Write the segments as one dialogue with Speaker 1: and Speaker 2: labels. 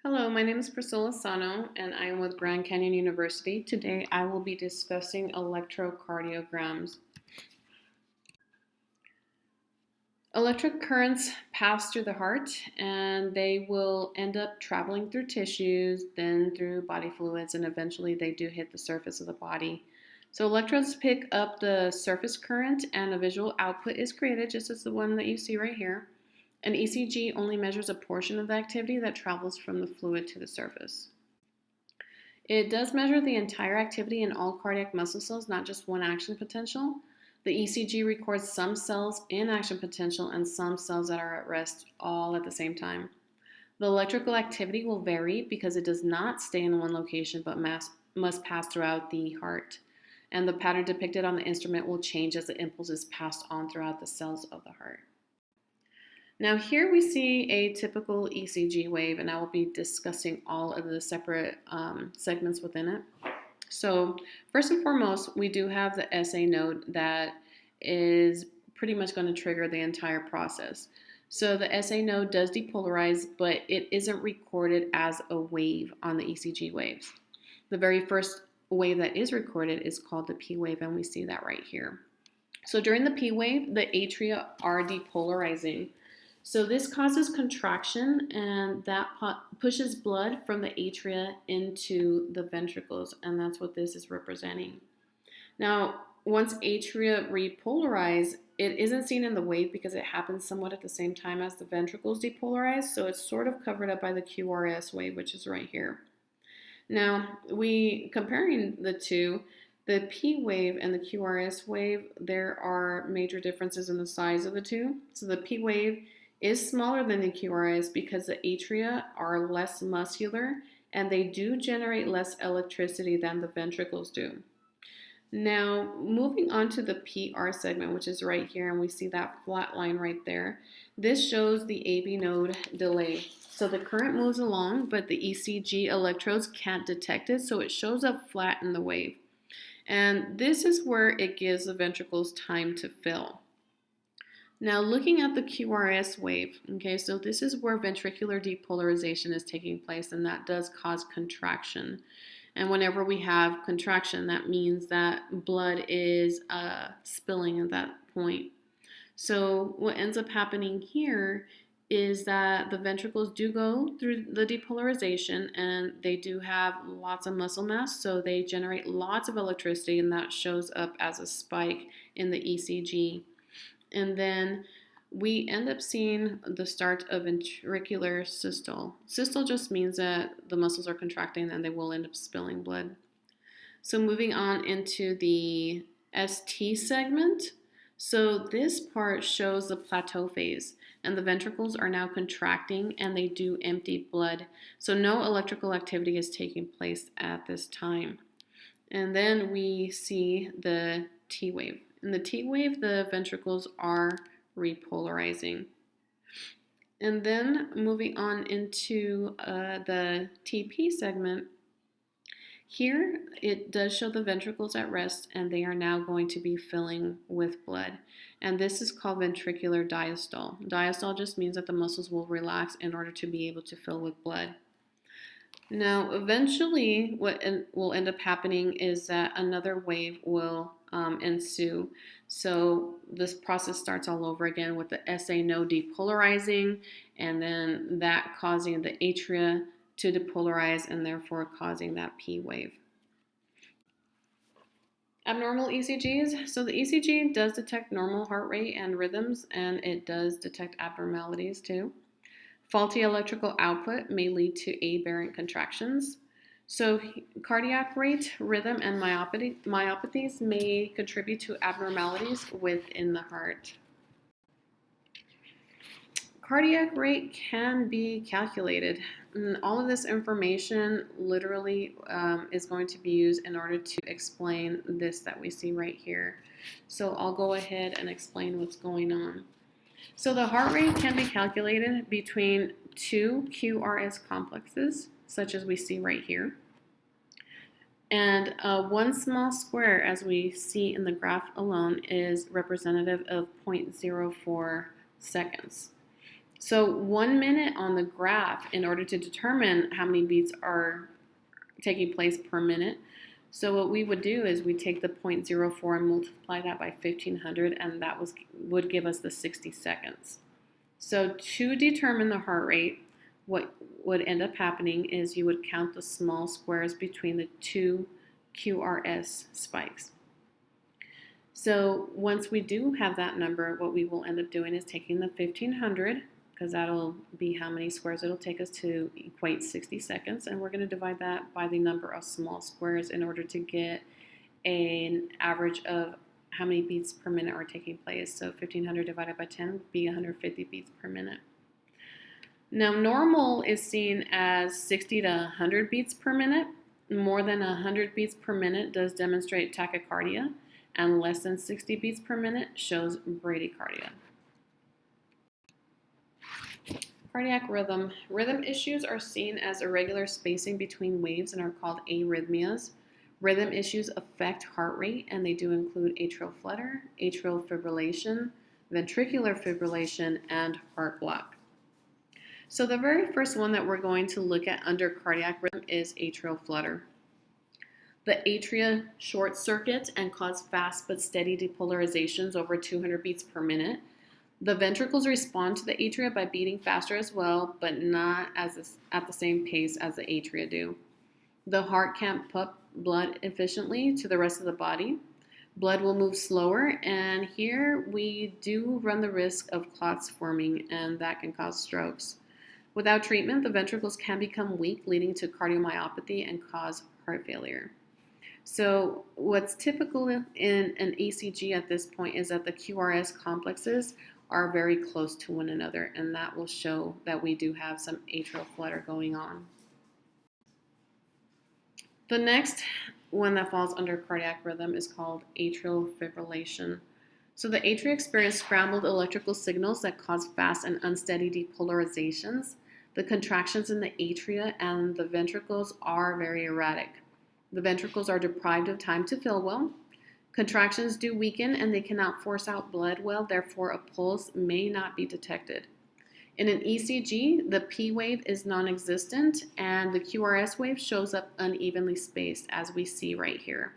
Speaker 1: Hello, my name is Priscilla Sano and I am with Grand Canyon University. Today I will be discussing electrocardiograms. Electric currents pass through the heart and they will end up traveling through tissues, then through body fluids, and eventually they do hit the surface of the body. So electrodes pick up the surface current and a visual output is created, just as the one that you see right here. An ECG only measures a portion of the activity that travels from the fluid to the surface. It does measure the entire activity in all cardiac muscle cells, not just one action potential. The ECG records some cells in action potential and some cells that are at rest all at the same time. The electrical activity will vary because it does not stay in one location but must pass throughout the heart. And the pattern depicted on the instrument will change as the impulse is passed on throughout the cells of the heart. Now here we see a typical ECG wave, and I will be discussing all of the separate segments within it. So first and foremost, we do have the SA node that is pretty much going to trigger the entire process. So the SA node does depolarize, but it isn't recorded as a wave on the ECG waves. The very first wave that is recorded is called the P wave, and we see that right here. So during the P wave, the atria are depolarizing. So this causes contraction, and that pushes blood from the atria into the ventricles, and that's what this is representing. Now, once atria repolarize, it isn't seen in the wave because it happens somewhat at the same time as the ventricles depolarize, so it's sort of covered up by the QRS wave, which is right here. Now, comparing the two, the P wave and the QRS wave, there are major differences in the size of the two. So the P wave is smaller than the QRS because the atria are less muscular and they do generate less electricity than the ventricles do. Now, moving on to the PR segment, which is right here, and we see that flat line right there. This shows the AV node delay. So the current moves along, but the ECG electrodes can't detect it, so it shows up flat in the wave. And this is where it gives the ventricles time to fill. Now looking at the QRS wave, okay, so this is where ventricular depolarization is taking place, and that does cause contraction. And whenever we have contraction, that means that blood is spilling at that point. So what ends up happening here is that the ventricles do go through the depolarization and they do have lots of muscle mass, so they generate lots of electricity, and that shows up as a spike in the ECG. And then we end up seeing the start of ventricular systole. Systole just means that the muscles are contracting and they will end up spilling blood. So moving on into the ST segment. So this part shows the plateau phase, and the ventricles are now contracting and they do empty blood. So no electrical activity is taking place at this time. And then we see the T wave. In the T wave, the ventricles are repolarizing. And then moving on into the TP segment, here it does show the ventricles at rest and they are now going to be filling with blood. And this is called ventricular diastole. Diastole just means that the muscles will relax in order to be able to fill with blood. Now, eventually, what will end up happening is that another wave will ensue. So this process starts all over again with the SA node depolarizing, and then that causing the atria to depolarize and therefore causing that P wave. Abnormal ECGs. So the ECG does detect normal heart rate and rhythms, and it does detect abnormalities too. Faulty electrical output may lead to aberrant contractions. So cardiac rate, rhythm, and myopathies may contribute to abnormalities within the heart. Cardiac rate can be calculated. And all of this information literally is going to be used in order to explain this that we see right here. So I'll go ahead and explain what's going on. So the heart rate can be calculated between two QRS complexes, such as we see right here. And one small square, as we see in the graph alone, is representative of 0.04 seconds. So 1 minute on the graph in order to determine how many beats are taking place per minute. So what we would do is we take the 0.04 and multiply that by 1500, and that would give us the 60 seconds. So to determine the heart rate, what would end up happening is you would count the small squares between the two QRS spikes. So once we do have that number, what we will end up doing is taking the 1500, because that'll be how many squares it'll take us to equate 60 seconds, and we're going to divide that by the number of small squares in order to get an average of how many beats per minute are taking place. So 1500 divided by 10 would be 150 beats per minute. Now normal is seen as 60 to 100 beats per minute. More than 100 beats per minute does demonstrate tachycardia, and less than 60 beats per minute shows bradycardia. Cardiac rhythm. Rhythm issues are seen as irregular spacing between waves and are called arrhythmias. Rhythm issues affect heart rate, and they do include atrial flutter, atrial fibrillation, ventricular fibrillation, and heart block. So the very first one that we're going to look at under cardiac rhythm is atrial flutter. The atria short circuit and cause fast but steady depolarizations over 200 beats per minute. The ventricles respond to the atria by beating faster as well, but not at the same pace as the atria do. The heart can't pump blood efficiently to the rest of the body. Blood will move slower, and here we do run the risk of clots forming, and that can cause strokes. Without treatment, the ventricles can become weak, leading to cardiomyopathy and cause heart failure. So what's typical in an ECG at this point is that the QRS complexes are very close to one another, and that will show that we do have some atrial flutter going on. The next one that falls under cardiac rhythm is called atrial fibrillation. So the atria experience scrambled electrical signals that cause fast and unsteady depolarizations. The contractions in the atria and the ventricles are very erratic. The ventricles are deprived of time to fill well. Contractions do weaken and they cannot force out blood well, therefore a pulse may not be detected. In an ECG, the P wave is non-existent and the QRS wave shows up unevenly spaced, as we see right here.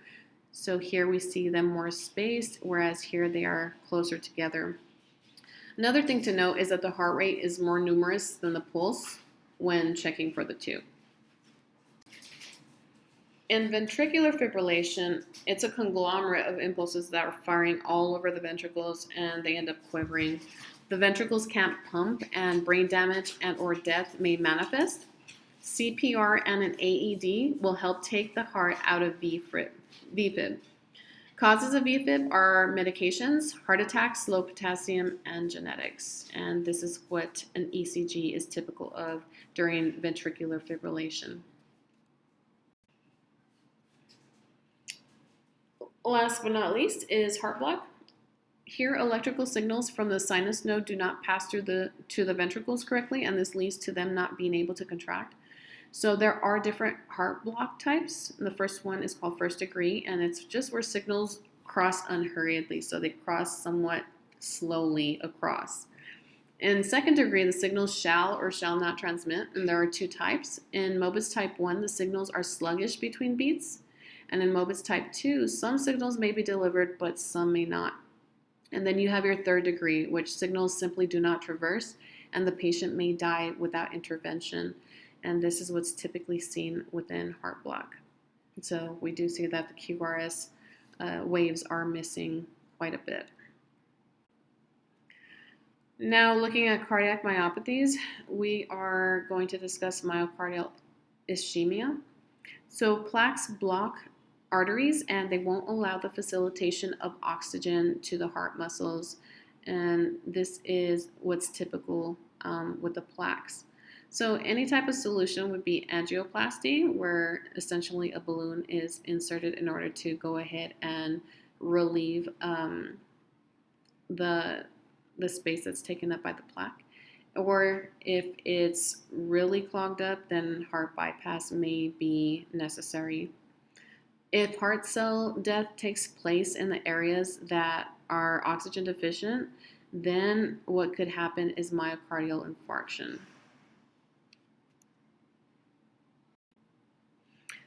Speaker 1: So here we see them more spaced, whereas here they are closer together. Another thing to note is that the heart rate is more numerous than the pulse when checking for the two. In ventricular fibrillation, it's a conglomerate of impulses that are firing all over the ventricles and they end up quivering. The ventricles can't pump and brain damage and or death may manifest. CPR and an AED will help take the heart out of VFib. Causes of VFib are medications, heart attacks, low potassium, and genetics. And this is what an ECG is typical of during ventricular fibrillation. Last but not least is heart block. Here, electrical signals from the sinus node do not pass through to the ventricles correctly, and this leads to them not being able to contract. So there are different heart block types. The first one is called first degree, and it's just where signals cross unhurriedly, so they cross somewhat slowly across. In second degree, the signals shall or shall not transmit, and there are two types. In Mobus type 1, the signals are sluggish between beats. And in Mobus type 2, some signals may be delivered, but some may not. And then you have your third degree, which signals simply do not traverse, and the patient may die without intervention. And this is what's typically seen within heart block. So we do see that the QRS waves are missing quite a bit. Now looking at cardiac myopathies, we are going to discuss myocardial ischemia. So plaques block arteries and they won't allow the facilitation of oxygen to the heart muscles, and this is what's typical with the plaques. So any type of solution would be angioplasty, where essentially a balloon is inserted in order to go ahead and relieve the space that's taken up by the plaque. Or if it's really clogged up, then heart bypass may be necessary. If heart cell death takes place in the areas that are oxygen deficient, then what could happen is myocardial infarction.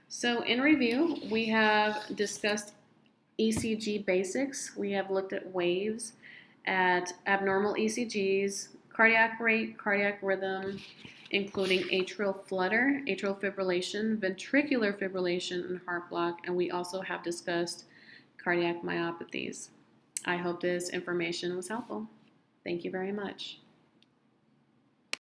Speaker 1: So in review, we have discussed ECG basics. We have looked at waves, at abnormal ECGs, cardiac rate, cardiac rhythm, including atrial flutter, atrial fibrillation, ventricular fibrillation, and heart block. And we also have discussed cardiac myopathies. I hope this information was helpful. Thank you very much.